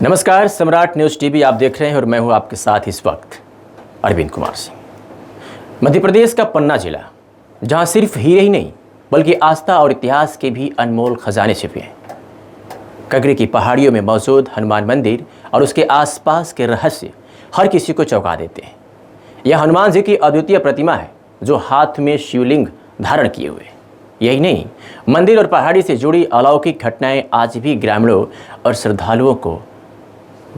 नमस्कार, सम्राट news TV आप देख रहे हैं और मैं हूं आपके साथ इस वक्त अरविंद कुमार सिंह। मध्य प्रदेश का पन्ना जिला, जहां सिर्फ हीरे ही नहीं बल्कि आस्था और इतिहास के भी अनमोल खजाने छिपे हैं। कगरी की पहाड़ियों में मौजूद हनुमान मंदिर और उसके आसपास के रहस्य हर किसी को चौंका देते हैं। यह हनुमान जी की अद्वितीय प्रतिमा है जो हाथ में शिवलिंग धारण किए हुए। यही नहीं, मंदिर और पहाड़ी से जुड़ी अलौकिक घटनाएं आज भी ग्रामीणों और श्रद्धालुओं को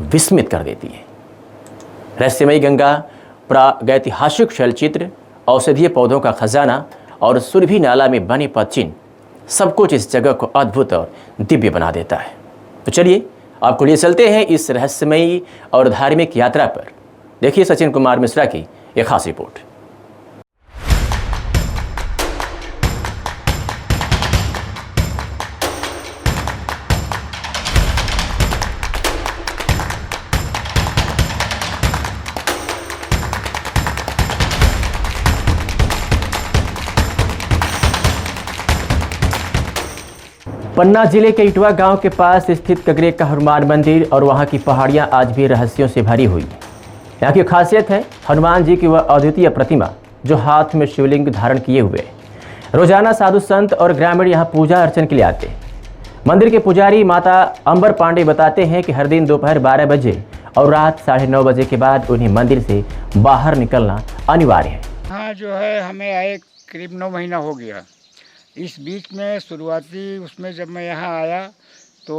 विस्मित कर देती है। रहस्यमयी गंगा, प्रागैतिहासिक शैलचित्र, औषधीय पौधों का खजाना और सुरभि नाला में बने पदचिन्ह, सब कुछ इस जगह को अद्भुत और दिव्य बना देता है। तो चलिए आपको लिए चलते हैं इस रहस्यमयी और धार्मिक यात्रा पर। देखिए सचिन कुमार मिश्रा की एक खास रिपोर्ट। पन्ना जिले के इटवा गांव के पास स्थित कगरे का हनुमान मंदिर और वहां की पहाड़ियां आज भी रहस्यों से भरी हुई हैं। यहाँ की खासियत है हनुमान जी की वह अद्वितीय प्रतिमा जो हाथ में शिवलिंग धारण किए हुए। रोजाना साधु संत और ग्रामीण यहाँ पूजा अर्चन के लिए आते हैं। मंदिर के पुजारी माता अंबर पांडे बताते हैं कि हर दिन दोपहर 12 बजे और रात 9:30 बजे के बाद उन्हें मंदिर से बाहर निकलना अनिवार्य है। हाँ, जो है हमें आए करीब 9 महीना हो गया। इस बीच में शुरुआती उसमें जब मैं यहाँ आया तो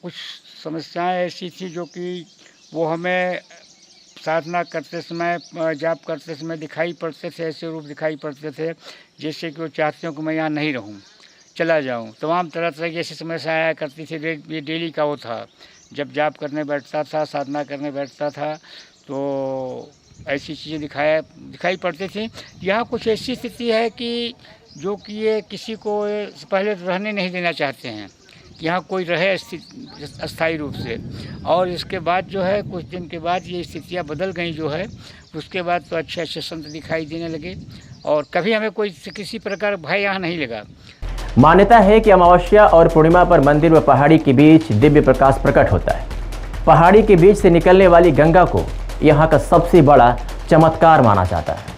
कुछ समस्याएं ऐसी थी जो कि वो हमें साधना करते समय, जाप करते समय दिखाई पड़ते थे। ऐसे रूप दिखाई पड़ते थे जैसे कि वो चाहते हो कि मैं यहाँ नहीं रहूँ, चला जाऊँ। तमाम तरह तरह की ऐसी समस्याएं आया करती थी। ये डेली का वो था। जब जाप करने बैठता था, साधना करने बैठता था तो ऐसी चीज़ें दिखाई पड़ती थी। यहाँ कुछ ऐसी स्थिति है कि जो कि ये किसी को पहले रहने नहीं देना चाहते हैं कि यहाँ कोई रहे अस्थायी रूप से। और इसके बाद जो है कुछ दिन के बाद ये स्थितियाँ बदल गई जो है। उसके बाद तो अच्छे अच्छे संत दिखाई देने लगे और कभी हमें कोई किसी प्रकार भय यहाँ नहीं लगा। मान्यता है कि अमावस्या और पूर्णिमा पर मंदिर व पहाड़ी के बीच दिव्य प्रकाश प्रकट होता है। पहाड़ी के बीच से निकलने वाली गंगा को यहाँ का सबसे बड़ा चमत्कार माना जाता है।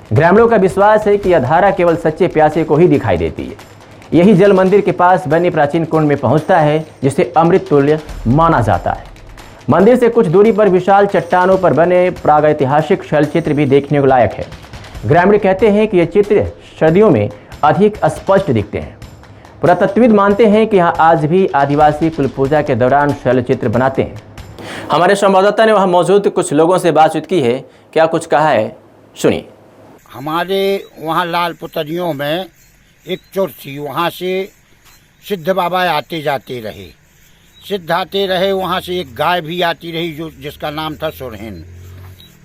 ग्रामीणों का विश्वास है कि यह धारा केवल सच्चे प्यासे को ही दिखाई देती है। यही जल मंदिर के पास बने प्राचीन कुंड में पहुंचता है जिसे अमृत तुल्य माना जाता है। मंदिर से कुछ दूरी पर विशाल चट्टानों पर बने प्रागैतिहासिक शैलचित्र भी देखने को लायक है। ग्रामीण कहते हैं कि ये चित्र सर्दियों में अधिक स्पष्ट दिखते हैं। पुरातत्वविद मानते हैं कि यहाँ आज भी आदिवासी कुल पूजा के दौरान शैलचित्र बनाते हैं। हमारे संवाददाता ने वहाँ मौजूद कुछ लोगों से बातचीत की है। क्या कुछ कहा है, सुनिए। हमारे वहाँ लाल पुतरियों में एक चोर थी। वहाँ से सिद्ध बाबा आते जाते रहे, सिद्ध आते रहे। वहाँ से एक गाय भी आती रही जिसका नाम था सुरहिन।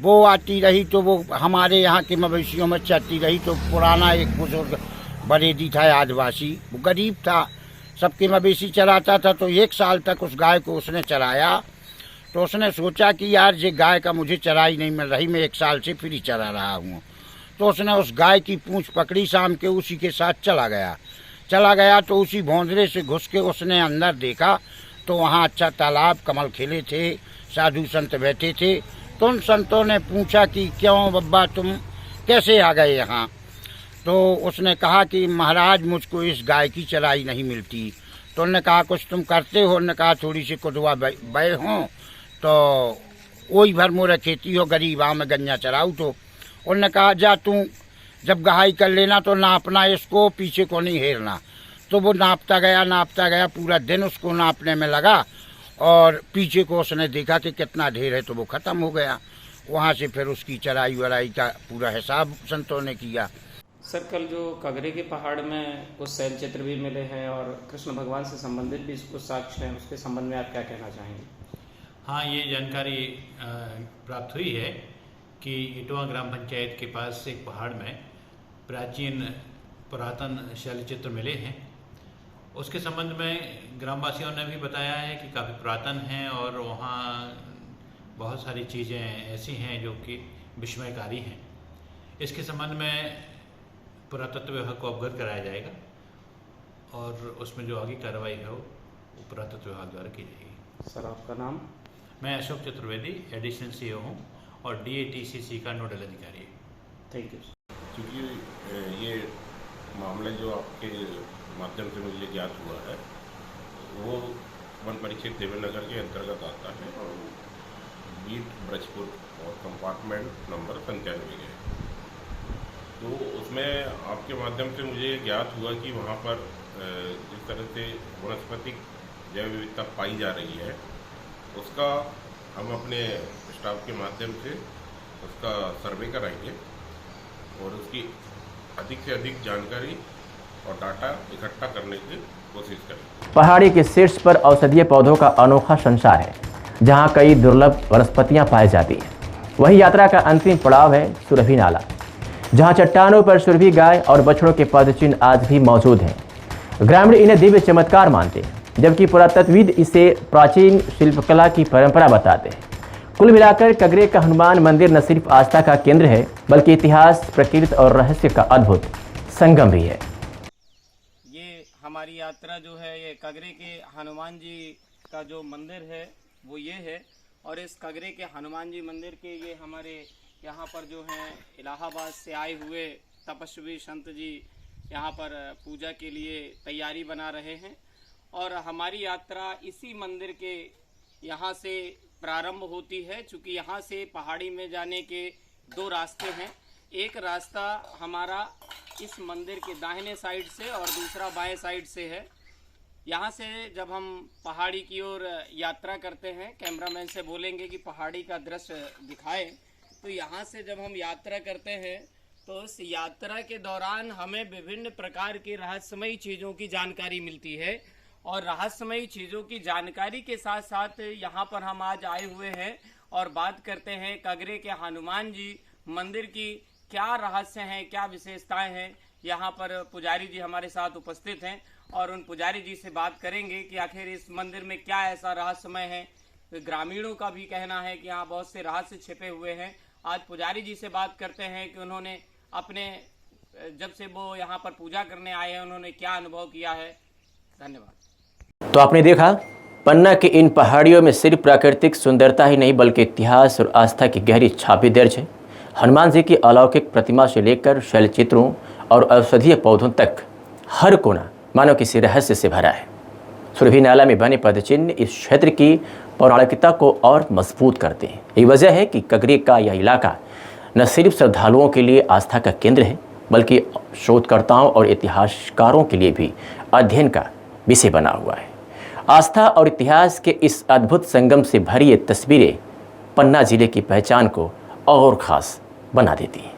वो आती रही तो वो हमारे यहाँ के मवेशियों में चरती रही। तो पुराना एक बुजुर्ग बरेदी था, आदिवासी, वो गरीब था, सबके मवेशी चराता था। तो 1 साल तक उस गाय को उसने चराया। तो उसने सोचा कि यार ये गाय का मुझे चराई नहीं मिल रही, मैं 1 साल से फ्री चरा रहा हूँ। तो उसने उस गाय की पूंछ पकड़ी, शाम के उसी के साथ चला गया। तो उसी भौंदरे से घुस के उसने अंदर देखा तो वहाँ अच्छा तालाब, कमल खिले थे, साधु संत बैठे थे। तो उन संतों ने पूछा कि क्यों बब्बा तुम कैसे आ गए यहाँ? तो उसने कहा कि महाराज मुझको इस गाय की चराई नहीं मिलती। तो उन्होंने कहा कुछ तुम करते हो? उन्होंने कहा थोड़ी सी कुदवा बय हों तो वही भर मोर खेती हो, गरीब आम में गन्या चराऊ। तो उन्होंने कहा जा तू जब गहाई कर लेना तो नापना इसको, पीछे को नहीं हेरना। तो वो नापता गया, पूरा दिन उसको नापने में लगा और पीछे को उसने देखा कि कितना ढेर है तो वो ख़त्म हो गया। वहाँ से फिर उसकी चराई वराई का पूरा हिसाब संतों ने किया। सर, कल जो कगरे के पहाड़ में कुछ शैलचित्र भी मिले हैं और कृष्ण भगवान से संबंधित भी कुछ साक्ष्य हैं, उसके संबंध में आप क्या कहना चाहेंगे? हाँ, ये जानकारी प्राप्त हुई है कि इटवा ग्राम पंचायत के पास एक पहाड़ में पुरातन शैलचित्र मिले हैं। उसके संबंध में ग्रामवासियों ने भी बताया है कि काफ़ी पुरातन हैं और वहाँ बहुत सारी चीज़ें ऐसी हैं जो कि विस्मयकारी हैं। इसके संबंध में पुरातत्व विभाग को अवगत कराया जाएगा और उसमें जो आगे कार्रवाई है वो पुरातत्व विभाग द्वारा की जाएगी। सर आपका नाम? मैं अशोक चतुर्वेदी एडिशनल सीईओ हूँ और DATCC का नोडल अधिकारी। Thank you. क्योंकि ये मामला जो आपके माध्यम से मुझे ज्ञात हुआ है वो वन परिक्षेत्र देवेंद्रनगर के अंतर्गत आता है और बीट ब्रजपुर और कंपार्टमेंट नंबर 97 है। तो उसमें आपके माध्यम से मुझे ज्ञात हुआ कि वहाँ पर जिस तरह से वनस्पतिक जैव विविधता पाई जा रही है उसका हम अपने स्टाफ के माध्यम से उसका सर्वे कराएंगे और उसकी अधिक से अधिक जानकारी और डाटा इकट्ठा करने की कोशिश करेंगे। पहाड़ी के शीर्ष पर औषधीय पौधों का अनोखा संसार है, जहां कई दुर्लभ वनस्पतियां पाई जाती हैं। वही यात्रा का अंतिम पड़ाव है सुरभि नाला, जहां चट्टानों पर सुरभि गाय और बछड़ों के पदचिन्ह आज भी मौजूद हैं। ग्रामीण इन्हें दिव्य चमत्कार मानते हैं, जबकि पुरातत्वविद इसे प्राचीन शिल्पकला की परंपरा बताते हैं। कुल मिलाकर कगरे का हनुमान मंदिर न सिर्फ आस्था का केंद्र है, बल्कि इतिहास, प्रकृति और रहस्य का अद्भुत संगम भी है। ये हमारी यात्रा जो है ये कगरे के हनुमान जी का जो मंदिर है वो ये है, और इस कगरे के हनुमान जी मंदिर के ये हमारे यहाँ पर जो हैं इलाहाबाद से आए हुए तपस्वी संत जी यहाँ पर पूजा के लिए तैयारी बना रहे हैं। और हमारी यात्रा इसी मंदिर के यहाँ से प्रारंभ होती है, चूँकि यहाँ से पहाड़ी में जाने के दो रास्ते हैं। एक रास्ता हमारा इस मंदिर के दाहिने साइड से और दूसरा बाएं साइड से है। यहाँ से जब हम पहाड़ी की ओर यात्रा करते हैं, कैमरामैन से बोलेंगे कि पहाड़ी का दृश्य दिखाएं, तो यहाँ से जब हम यात्रा करते हैं तो इस यात्रा के दौरान हमें विभिन्न प्रकार की रहस्यमयी चीज़ों की जानकारी मिलती है। और रहस्यमयी चीज़ों की जानकारी के साथ साथ यहाँ पर हम आज आए हुए हैं और बात करते हैं कगरे के हनुमान जी मंदिर की क्या रहस्य हैं, क्या विशेषताएं हैं। यहाँ पर पुजारी जी हमारे साथ उपस्थित हैं और उन पुजारी जी से बात करेंगे कि आखिर इस मंदिर में क्या ऐसा रहस्यमय है। ग्रामीणों का भी कहना है कि यहाँ बहुत से रहस्य छिपे हुए हैं। आज पुजारी जी से बात करते हैं कि उन्होंने अपने जब से वो यहाँ पर पूजा करने आए हैं उन्होंने क्या अनुभव किया है। धन्यवाद। तो आपने देखा, पन्ना के इन पहाड़ियों में सिर्फ प्राकृतिक सुंदरता ही नहीं बल्कि इतिहास और आस्था की गहरी छाप भी दर्ज है। हनुमान जी की अलौकिक प्रतिमा से लेकर शैल चित्रों और औषधीय पौधों तक हर कोना मानो किसी रहस्य से भरा है। सुरभि नाला में बने पदचिन्ह इस क्षेत्र की पौराणिकता को और मजबूत करते हैं। यही वजह है कि कगरे का यह इलाका न सिर्फ श्रद्धालुओं के लिए आस्था का केंद्र है, बल्कि शोधकर्ताओं और इतिहासकारों के लिए भी अध्ययन का विषय बना हुआ है। आस्था और इतिहास के इस अद्भुत संगम से भरी ये तस्वीरें पन्ना जिले की पहचान को और ख़ास बना देती हैं।